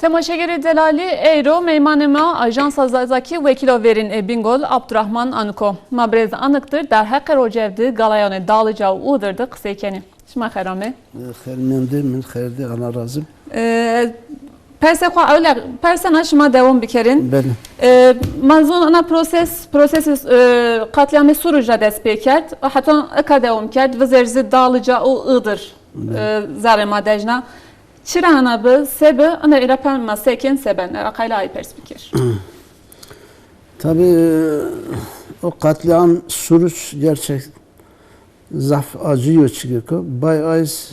Temaşegeri Delali Eiro Meymanema Ajansa Zazaki Vekilo Verin Bingol Abdurrahman Anuko. Mabrez anıktır der hakkar ocevdi galayone dağlıcağı uğdırdı kısaykeni. Şma khayrame. Khayrmende min khayrdi ana razım. Persekwa öyle persena şma devam bikerin. Benim. Manzun ana prosesi katliamı Suruca despekert. Hatta aka devam kert ve zerzi dağlıcağı uğdır. Zarema dejna. Çirahana bu sebe ana irapan maseken seben akayla ay perspekir. Tabii o katliam Suruç gerçek zaf acıyor çıkıyor. Bay ayız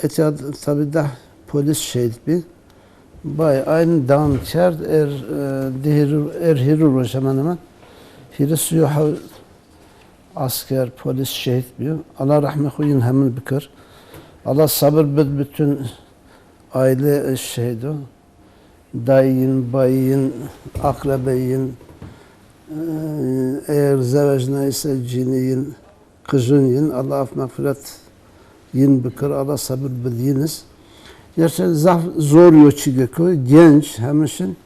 etiyad tabii da polis şehit bir. Bay aynı dağın çerd hirur roşaman hemen. Hirus yuha asker polis şehit bir. Allah rahmet koyun hemen bikir. Allah sabır bütün aile şehit o. Dayın, bayın, akrabeyin, eğer zevecne ise ciniyin, kızın yin, Allah af mağfiret yin bikir, Allah sabır biliyiniz. Gerçekten zor yok çıkıyor, genç hemişin.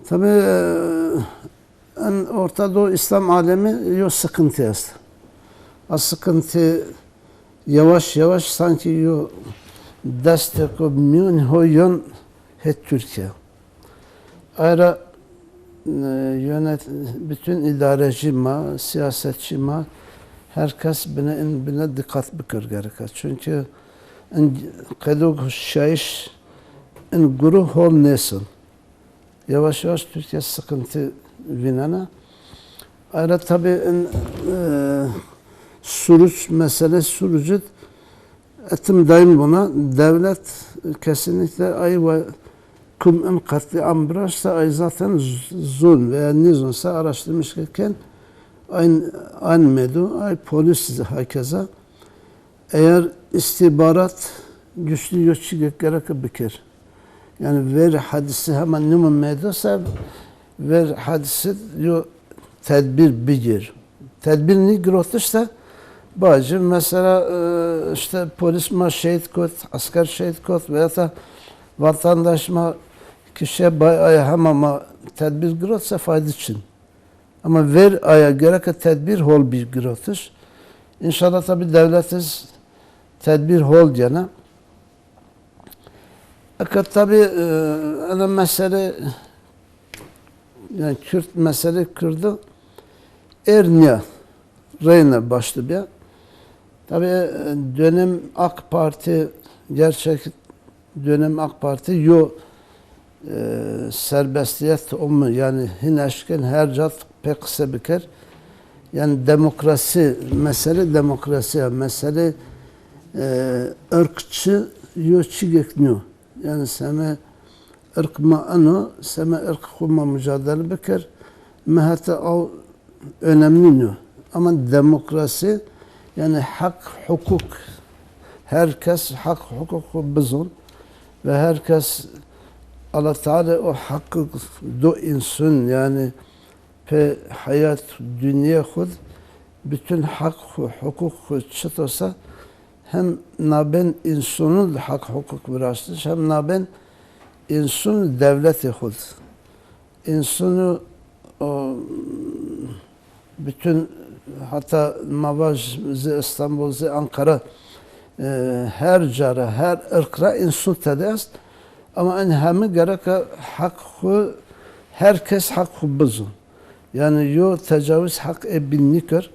Tabii en Orta Doğu İslam alemi yok sıkıntı jest. O sıkıntı yavaş yavaş sanki yok destek o milyon hoyon het Türkiye. Ayrıca bütün idareci ma, siyasetçi ma, herkes buna dikkat bikir gerekir. Çünkü kadok şahiş en guru hol nesil. Yavaş yavaş Türkiye sıkıntı vinana. Ayrıca tabii Suruç mesele Surucu etim daim buna devlet kesinlikle ay ve kum katliam bıraksa ay zaten zulm veya nizonsa araştırmışken aynı medu ay polis hakeza eğer istihbarat güçlü yokçu gerekir bikir. Yani ver hadisi hemen numun medusa ver hadisi yo tedbir bigir. Tedbir ne grotuşsa bazı mesela işte polis ma şehit kot, asker şehit kot veya da vatandaş ma kişiye bay hamama tedbir grotsa fayda için. Ama ver aya gerek tedbir hol bir grotuş. İnşallah tabi devletiz tedbir hol gene. Fakat tabi ana mesele yani Kürt mesele Kürt'ü Erniya Reyna başlı bir. Tabii dönem AK Parti gerçek dönem AK Parti yo serbestiyet olmuyor yani hineşken her cat pek kısa biker. Yani demokrasi mesele ırkçı yo çigekniyor. Yani seme ırk maano seme ırk kuma mücadele biker. Mehete o önemli ne? Ama demokrasi yani hak, hukuk, herkes hak, hukuku bizon ve herkes Allah Teala o hakkı do insun yani pe hayat dünya khud bütün hak, hukuk çıtırsa hem naben insanın hak, hukuk virastır hem naben insan devleti khud insanı bütün hatta Mavaj, İstanbul, Ankara her cara, her ırkra insan tedest ama en hemi gerek hakkı herkes hakkı bizon. Yani yo tecavüz hak binnikir.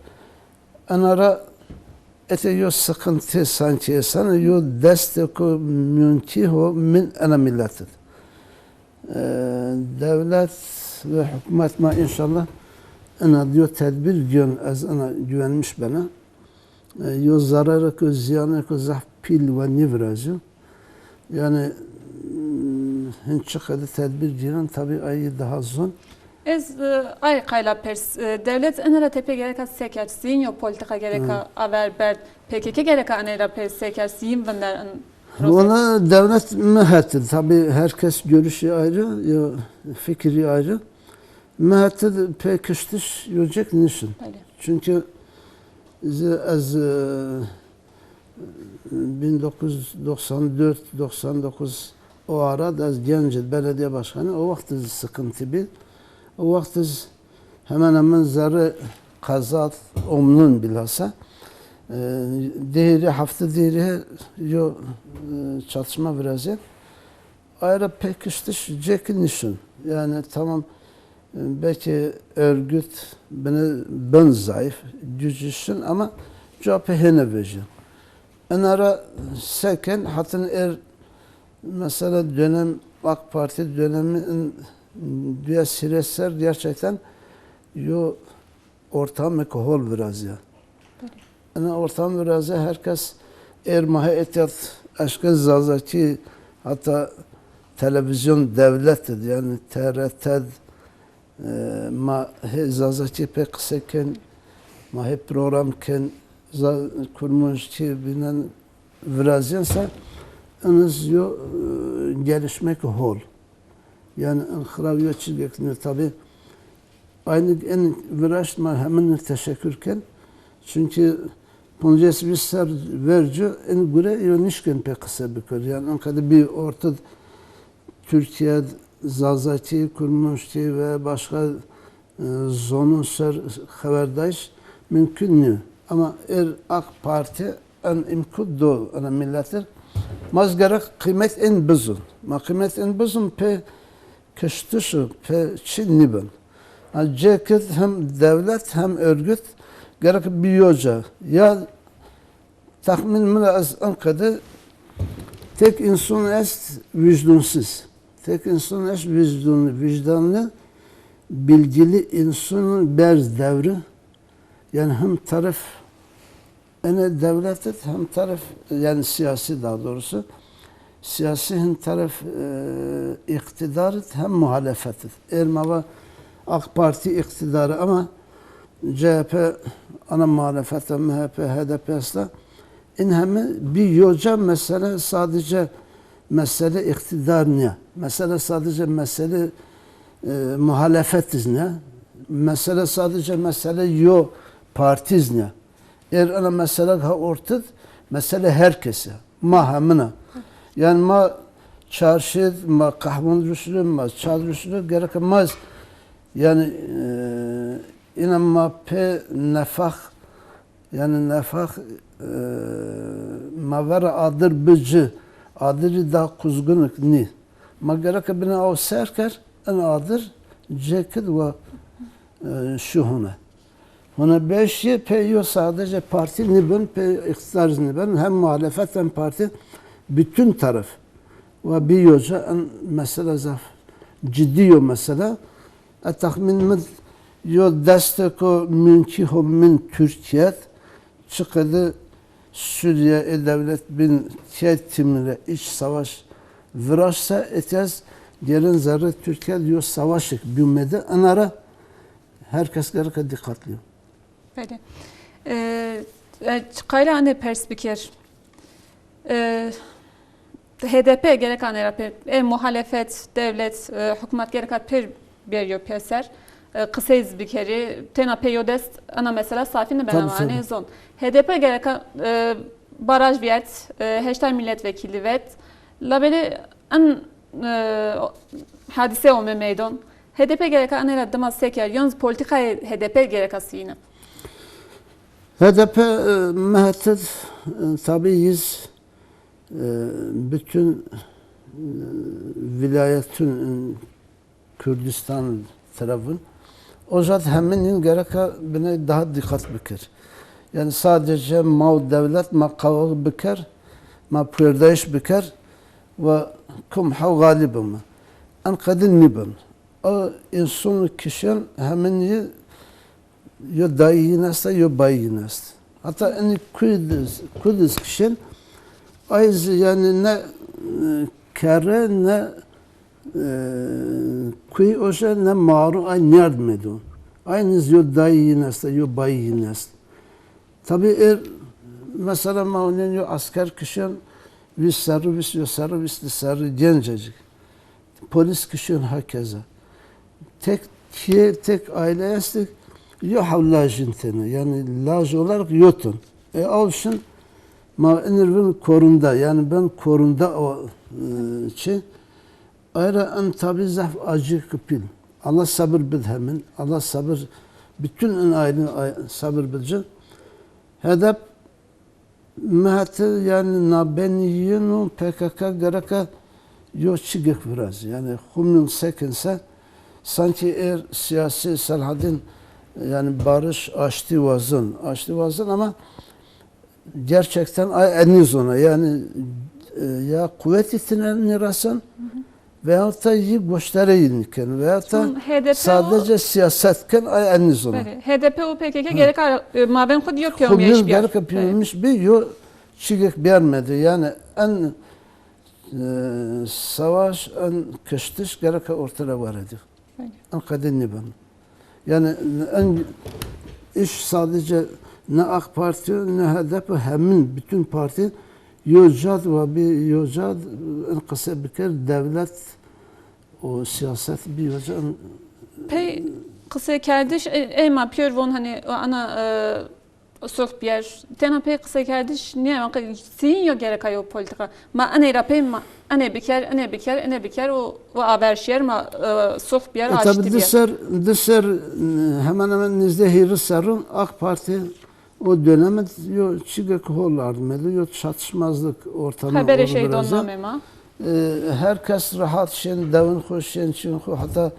Anara ete yo sıkıntı sanki sana yo destek müntiho min ana milletin. Devlet ve hükümet ma inşallah ana diyor tedbir gün az ana güvenmiş bana. Yo zararı ko ziyanı ko zah pil ve nivrazı. Yani hiç kadar tedbir giren tabii ayı daha zor. Ez ay kayla pers devlet enera tepe gereka sekersin yo politika gereka aver PKK gereka enera pers sekersin bunlar ona devlet mühettir. Tabii herkes görüşü ayrı, ya fikri ayrı. Mühettir pek kıştış yiyecek niçin? Çünkü az 1994-99 o ara da Gencet Belediye Başkanı o vakti sıkıntı bir. O vakti hemen hemen zarı kazat omlun bilhassa değeri hafta değeri yo çatışma biraz ya. Ayrı pekiştiş cekinişin. Yani tamam belki örgüt ben zayıf gücüsün ama cevap hene vereceğim. En ara seken hatın mesela dönem AK Parti dönemin diye siresler gerçekten yo ortam hol biraz ya. Yani ortam biraz ya herkes ermahe etiyat aşkı zazaki hatta televizyon devlettir yani TRT ma zazaki pek seken ma hep programken kurmuş ki binen vrazyansa ınız yo gelişmek hol. Yani hıravyo çizgekini tabi aynı en viraşma hemen teşekkürken çünkü Punces bir ser verici en göre yönüşken pek kısa bir kör. Yani on kadar bir orta Türkiye zazati kurmuştu ve başka zonun ser haberdaş mümkün mü? Ama AK Parti en imkud do ana milletler mazgara kıymet en buzun. Ma kıymet en buzun pe kıştışı pe çin ben. Ceket hem devlet hem örgüt gerek biyoca ya tahmin mülaz ankada tek insan est vicdansız. Tek insan est vicdanlı bilgili insanın berz devri yani hem taraf ene devletet hem taraf yani siyasi daha doğrusu siyasi hem taraf iktidarı hem muhalefetit. Ermava AK Parti iktidarı ama CHP ana muhalefeti MHP HDP'sle in hem bir yoca mesele sadece mesele iktidar ne? Mesele sadece mesele muhalefetiz ne? Mesele sadece mesele yo partiz ne? Ana mesele ha ortada mesele herkese ma hamına. Yani ma çarşı ma kahvun rüsülü ma çal rüsülü gerekmez. Yani inanma pe nefah yani nefah mavera adır bıcı adırı da kuzgunuk ni ma gerek bina o serker en adır ceket ve şuhuna ona beşi pe yo sadece parti niben pe iktidar niben hem muhalefet hem parti bütün taraf ve bir yoca mesela zaf ciddi yo mesela tahmin yo desteko münkiho min Türkiye çıkıdı Suriye devlet bin timle iç savaş viraşsa etez gelin zarı Türkiye diyor savaşık bümmede anara herkes gerek dikkatli. Bəli. Qayla ane perspekir. HDP gerek ane muhalefet, devlet, hükümet gerek per beriyor peser. Kısayız bir kere. Tena peyodest ana mesela safini ben ama ne zon. HDP gerek baraj viyet, heşter milletvekili vet. Labeli en hadise o meydan. HDP gerek ane raddamaz seker. Yalnız politikaya HDP gerek asine. HDP mehtedir tabiiz bütün vilayetin Kürdistan tarafın o zat hemen gerek bine daha dikkat bükür. Yani sadece ma devlet ma kavga bükür ma pırdaş bükür ve kum hav galibim. An kadın nibin. O insan kişinin hemen yo dayı nasta yo bayı nasta. Hatta en Kudüs kişinin ayız yani ne kere ne kuy oşa ne maru ay yardım ediyor. Aynı yo dayı nasta yo bayı nasta. Tabi mesela maulen yo asker kişinin biz servis yo servis gencecik. Polis kişinin hakeza. Tek aile estik yo havlajın tene yani laj olarak yotun. Avşın Ma enervin korunda yani ben korunda o çi ayrı en tabi zaf acı kıpil. Allah sabır bilhemin. Allah sabır bütün en ayrı sabır bilecek. Hedef mehati yani nabeniyin o PKK gereka yok çıgık biraz. Yani humyun sekinse sanki eğer siyasi Selahaddin yani barış açtı vazın ama gerçekten eniz ona yani ya kuvvet itinen rasan veyahut da iyi göstereyinken veyahut da sadece siyasetken eniz ona. HDP o PKK gerek maben kod yapıyor mu Kumyun iş bir yer? gerek yapıyormuş bir yok çıgık beğenmedi yani en savaş en kıştış gerek ortada var idi. En kadınlı ben. Yani en iş sadece ne AK Parti ne HDP hemin bütün parti yocad ve bir yocad en kısa bir kere devlet o siyaset bir yocad Pey kısa kardeş ema pür von hani ana soft bir yer. Tena pey kısa kardeş niye sin yok gerek ayo politika. Ma ana rapey ma ana biker o haber ma soft bir yer açtı tabii bir yer. dışar hemen hemen nizde sarın AK Parti o dönemde yok çıgık hollardı yok çatışmazlık ortamı Habere şey donmam ema. Herkes rahat şeyin devin hoş şeyin için hatta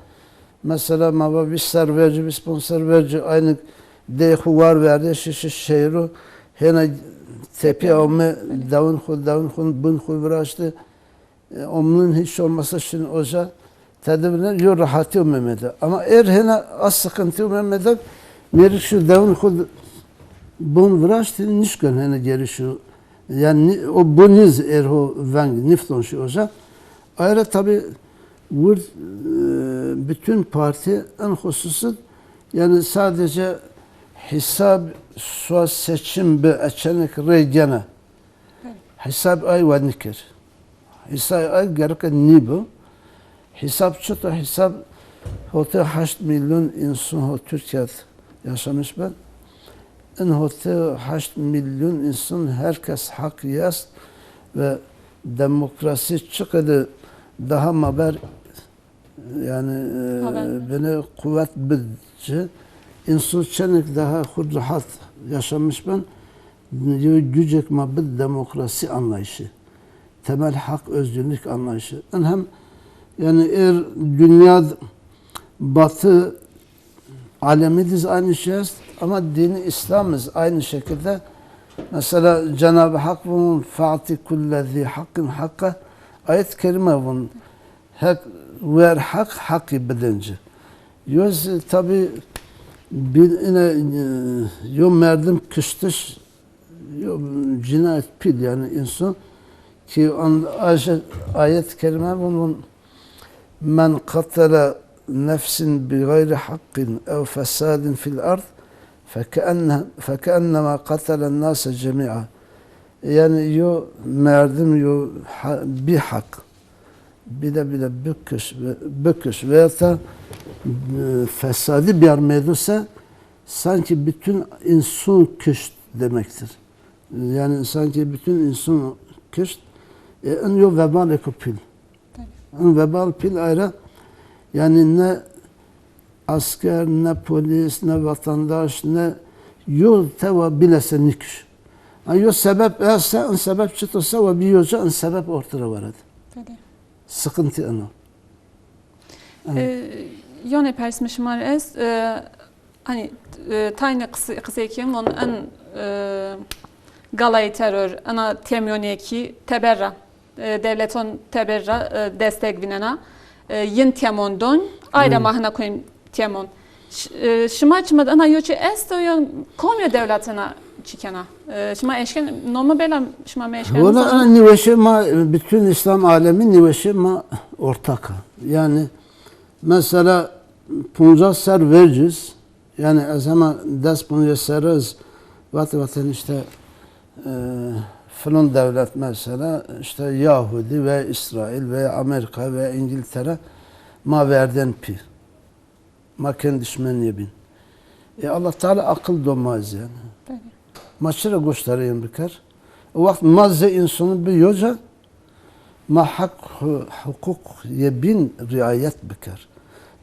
mesela mava bir serverci bir sponsor verici aynı dehu var verdi şehri hena tepi ama devin bun vraştı onun hiç olmasa şimdi oca tedbirler yok rahatı olmamadı ama eğer hena az sıkıntı olmamadı meri şu devin bun vraştı nişken hena geri şu yani o buniz erho vang nifton şu oca ayrı tabi vur bütün parti en hususu yani sadece hesap seçim bir açanak reygene hesap ay ve nikir hesap ay gereken nibu hesap çıtı hesap hote 8 milyon insan ho Türkiye'de yaşamış ben en hote 8 milyon insan herkes hak yaz ve demokrasi çıkıdı daha haber yani beni kuvvet bilinci insan çenek daha rahat yaşamış ben gücek mabit demokrasi anlayışı temel hak özgürlük anlayışı hem yani eğer dünya batı alemidiz aynı şey ama dini İslam'ız aynı şekilde mesela Cenab-ı Hak bunun fa'ti kullezi hakkın hakka ayet-i kerime bunun ver hak hakkı bilinci. Yüz tabi bir yine merdim kıştış cinayet pil yani insan ki ayet-i kerime bunun men katala nefsin bi gayri hakkin ev fesadin fil ard فكأنما قتل الناس جميعا yani yo merdim yo bir hak bir de büküş veya da fesadi bir mevzusa sanki bütün insan kışt demektir. Yani sanki bütün insan kışt en yo vebal ekopil. En vebal pil ayrı yani ne asker, ne polis, ne vatandaş, ne yol teva bilese nikş. Yo sebep else, en sebep çıtırsa ve bir yoca en sebep ortaya vardı. Sıkıntı onu. Yone persmişmar es, hani tayne kısa kim onun en galay terör, ana temyoneki teberra, devleton teberra destek vinena, yin temondon, ayrı mahna koyayım temon. Şıma çımadı ana yoçu es de yon komyo devletine çikena. Şıma eşken normal belam şıma meşken. Ona niveşe ma bütün İslam alemi niveşe ma ortak. Yani mesela punca ser vericiz. Yani ezama ders punca serez vatan işte falan devlet mesela işte Yahudi ve İsrail ve Amerika ve İngiltere ma verden pi. Ma kendişmen yebin. Allah Teala akıl domaz yani. Maçlara göstereyim bir kere. o vakit mazze insanı bir yoca ma hak hukuk yebin riayet bikar.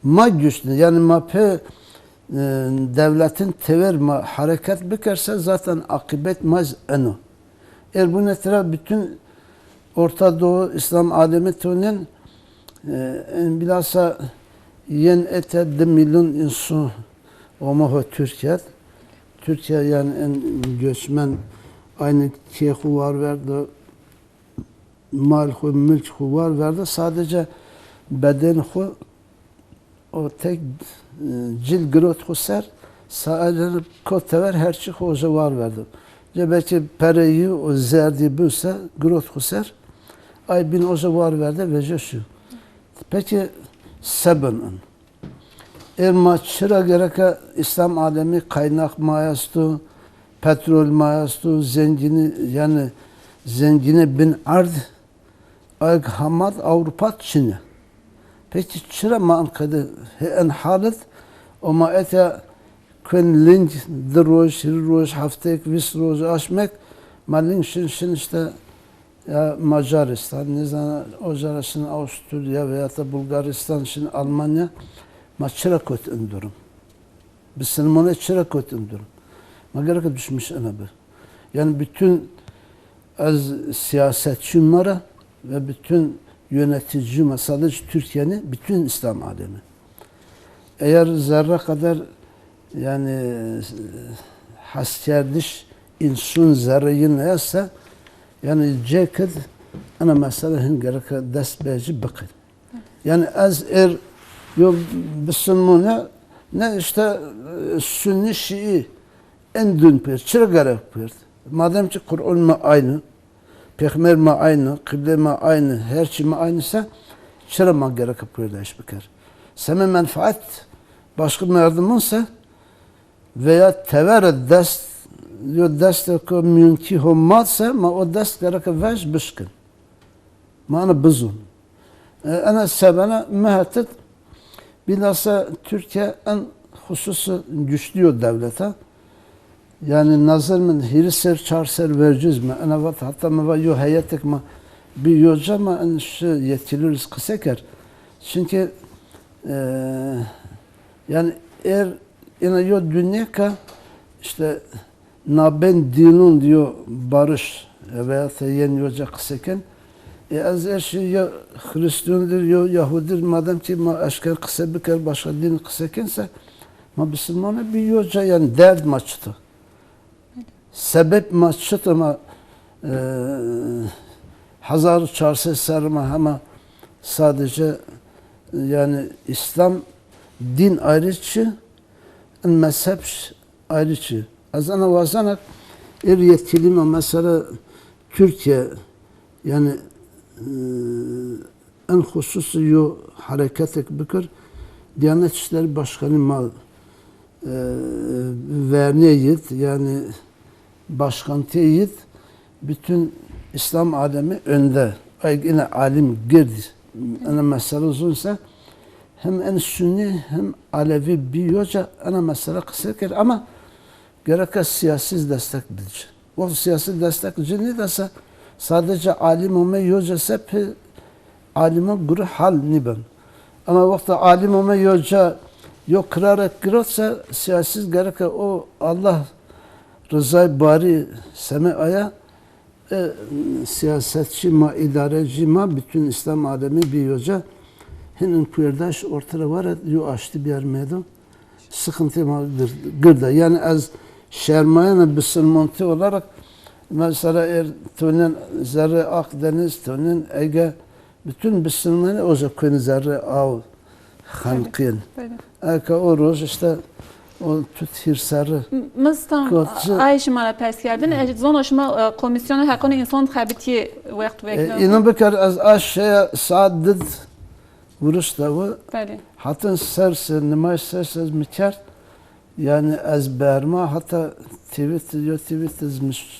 Ma güçlü yani ma pe devletin tever ma hareket bikerse zaten akıbet maz eno. Eğer bu netara bütün Orta Doğu İslam alemi tonen bilhassa yen ete de milyon insan olma Türkiye. Türkiye yani en göçmen aynı kehu var verdi, mal hu, mülk hu var verdi. Sadece beden hu o tek cil grot hu ser sadece kotever her şey hoca var verdi. Belki pereyi o zerdi büse grot hu ser ay bin hoca var verdi ve şu. Peki sebenen Erma çıra gereke İslam alemi kaynak mayastu, petrol mayastu, zengini yani zengini bin ard, ayk hamad Avrupa Çin'e. Peki çıra man kadı en halet o ma ete kün link droj, roj, haftek, vis roj aşmek malin şin işte ya Macaristan, ne zaman Ocarasın Avusturya veya da Bulgaristan, şimdi Almanya ma çıra kötü durum. Biz Müslümanlar çıra kötü durum. Ma gerek düşmüş ana be. Yani bütün az siyasetçilere ve bütün yönetici sadece Türkiye'nin bütün İslam alemi. Eğer zerre kadar yani haskerdiş insun zerreyin neyse yani ceket ana mesela hin gerek dest beci bakın. Yani az yok Müslümanlar ne işte Sünni Şii en dün per çıra gerek per. Madem ki Kur'an mı aynı, Peygamber mi aynı, kıble mi aynı, her şey mi aynıysa çıra mı gerek per iş bakar. Senin menfaat başka yardımınsa veya tever dest yo dest ko mümkün olmazsa ma o dest gerek vej bışkın. Mana buzun. Ana sebana mehatet bilhassa Türkiye en hususu güçlü devlete. Yani nazar mı hiriser çarser vereceğiz mi? Ana vat hatta mı yo hayatek ma bir yoca ma en şu yetkiliriz kısaker. Çünkü yani eğer yine yo dünya işte naben dinun diyor barış veya yeni yoca kısaken az her şey ya Hristiyandır ya Yahudidir madem ki ma aşkar kısa bir başka din kısakense ma Müslümana bir yoca yani dert maçtı. Sebep maçtı ama hazar çarşı sarma ama sadece yani İslam din ayrıcı mezhep ayrıcı. Azana vazanak yetkilime mesela Türkiye yani en hususu yo hareket bükür Diyanet İşleri Başkanı mal verneyit yani başkan teyit bütün İslam alemi önde. Yine alim girdi. Ana mesele uzunsa hem en Sünni hem Alevi bir hoca ana mesele kısırken ama gerek siyasi destekleyici. O siyasi destekleyici ne dese sadece alim olmayı hocası hep alime göre hal niben. Ama vakti alim olmayı hoca yok kırarak girerse siyasi gerek o Allah rızayı bari semaya siyasetçi ma idareci ma bütün İslam alemi bir hoca henin kuyardaş ortada var yo açtı bir yer meydan sıkıntı vardır gırda yani az şermayana Müslümanı olarak mesela tonen zerre Akdeniz tonen Ege bütün Müslümanları o zaman zerre av halkın aka o roz işte o tüthir sarı. Mıstan ayşe mala pes geldin. Zonoşma komisyonu hakkında insan habiti vakit bekliyor. İnan bekar az aşağıya saadet vuruş da bu. Hatta serse nemaş serse miktar yani az berma hatta tweet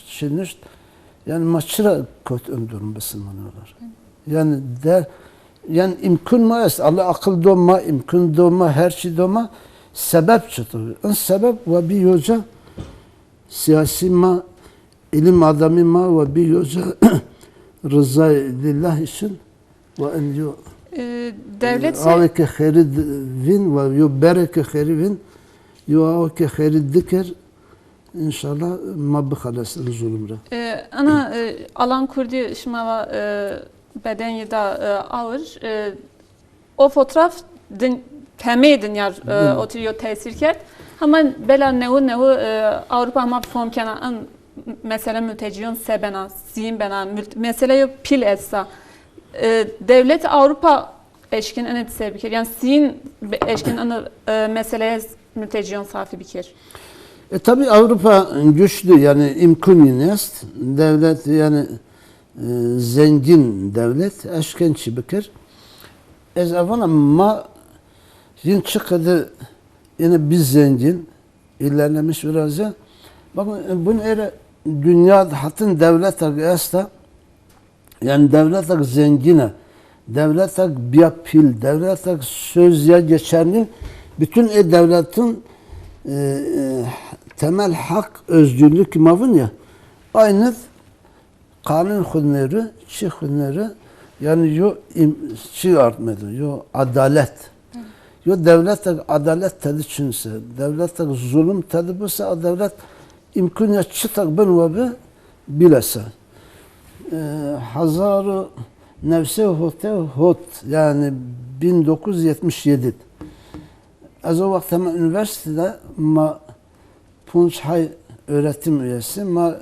şinişt yani maçra kötü ömdürüm Müslümanlar. Yani der yani imkün mayas Allah akıl doğma imkün doğma her şey doğma sebep çıktı. En sebep ve bir hoca siyasi ma ilim adamı ma ve bir yoca rıza lillah için ve en yo Devlet avke kheri vin ve yo bereke kheri vin yo avke kheri dikir inşallah ma bixalas zulümre. ana alan kurdi şmava beden yeda ağır o fotoğraf teme dünya oturuyor tesir kert. Ama bela nevu Avrupa ama formkena an mesela mülteciyon sebena zihin bena mesela yo pil etsa devlet Avrupa eşkin enet sebikir yani zihin eşkin anı meseleye mülteciyon safi bikir. Tabi Avrupa güçlü yani imkuniyest devlet yani zengin devlet eşkençi bikir. Ez avana ma yin çıkıdı yine biz zengin ilerlemiş biraz ya. Bakın bunu öyle dünyada hatın devlet esta yani devlet zengine devlet biyapil devlet söz ya geçerli bütün devletin temel hak özgürlük mavın ya aynı kanun hükümleri çi hükümleri yani yo çi artmadı yo adalet yo devlet adalet tadı çünse devlet zulüm tadı busa devlet imkaniyet çıtak ben ve be bilese Hazar nefse hot yani 1977 az o vakit ama üniversitede ma Punçhay öğretim üyesi ma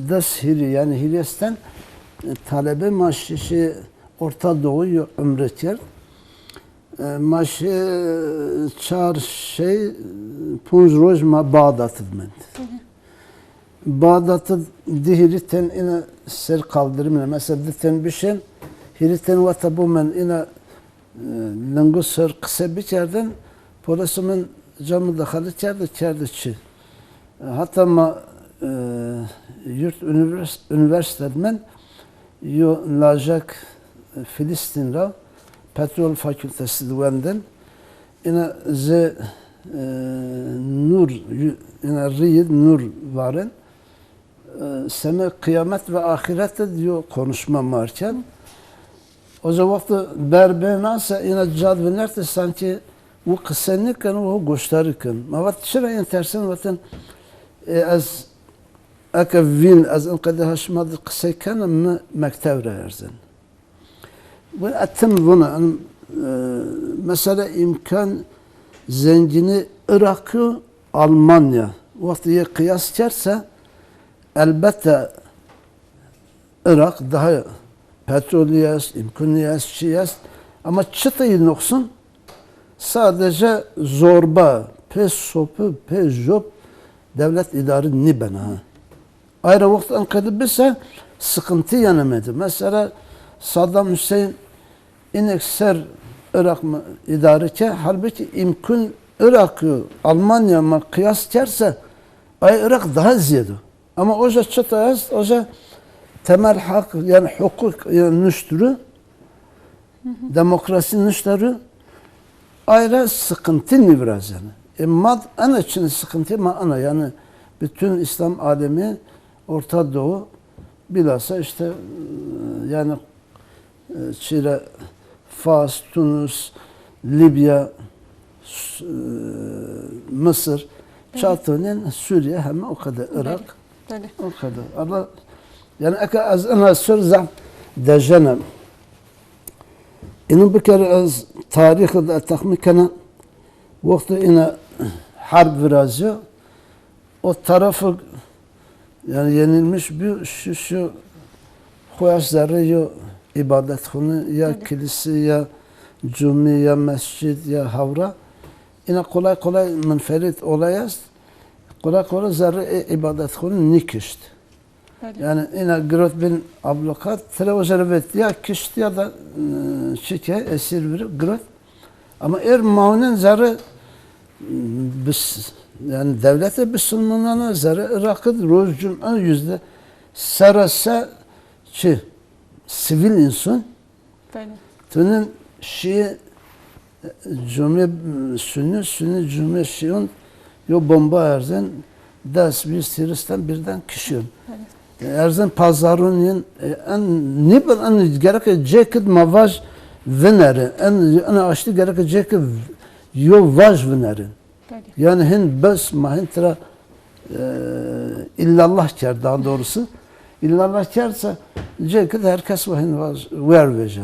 das hiri yani Hilyas'tan talebe maaşı Orta Doğu ömretiyor. Maaşı çar Punç Roj ma Bağdat'ı ment. Bağdat'ı dihiriten ina ser kaldırımına mesela diten bir şey hiriten ve tabu men ina lingu ser kısa bir yerden polisimin camı da halit yerde içeride çi. Hatta ma yurt üniversiteden yo lajak Filistin'de petrol fakültesi duvarından ina nur ina riyid nur varın seme kıyamet ve ahirette diyor konuşma varken o zaman berbenasa ina cadvelerde sanki bu kısanlıkken o gösterirken mavat şöyle enteresan vatan az akavin az enqadı haşmadı kısayken ama mektevre erzin bu atem bunu mesela imkan zengini Irak'ı Almanya vaktiye kıyas ederse elbette Irak daha petroliyes, imkuniyes, şiyes ama çıtayı noksun sadece zorba, pes sopu, pes job devlet idarı ni bana. Ayrı vakit ankadı bise sıkıntı yanamadı. Mesela Saddam Hüseyin inekser Irak mı idare ke halbuki imkün Irak'ı Almanya mı kıyas ederse Irak daha ziyade. Ama oca çıtayız, oca temel hak yani hukuk yani nüştürü demokrasi nüştürü ayrı sıkıntı ni biraz yani. Mad ana için sıkıntı ma ana yani bütün İslam alemi Orta Doğu bilhassa işte yani Çile, Fas, Tunus, Libya, Mısır, Çatının Suriye hem o kadar Irak. O kadar. Allah yani az ana sözüm dejenem. İnin bir kere az tarihi de takmikana vakti ina harp virazı o tarafı yani yenilmiş bir şu koyasları ya ibadethane ya kilise ya cami ya mescid ya havra ina kolay menferit olayız kolay zarre ibadethane nikişt. Yani ina grot bin ablukat televizyon ya kişt ya da şike esir bir grot ama maunen zarre biz yani devlete Müslümanlara zarre Irak'ın rozcun yüzde sarasa sivil insan tünün Şii Cumhuriyet Sünni Cumhuriyet Şii'nin yo bomba erzen ders bir siristen birden kişiyon. Erzin pazarının en ne ben en gerek ceket mavaj venere en açtı gerek ceket yo vaj venerin. Yani hin bes mahintra illallah ker daha doğrusu. İllallah kerse ceket herkes vahin vaj ver veja.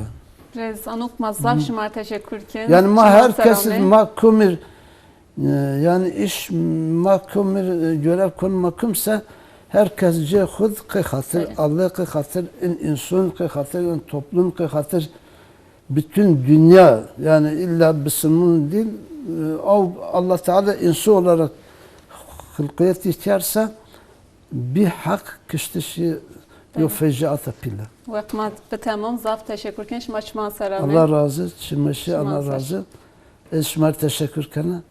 Rez anok mazaf şımar teşekkür ki. Yani ma herkes mahkumir yani iş mahkumir görev konu mahkumsa herkes ce khud ki hatır Allah ki hatır insan ki hatır toplum ki hatır bütün dünya yani illa Müslüman değil Allah Teala insan olarak hılkiyet içerse bir hak kiştişi yok fecaat pilla. Vakmat betamam zaf teşekkür ki şıma çıman seramı. Allah razı, çimeşi Allah razı. Esmer teşekkür kana.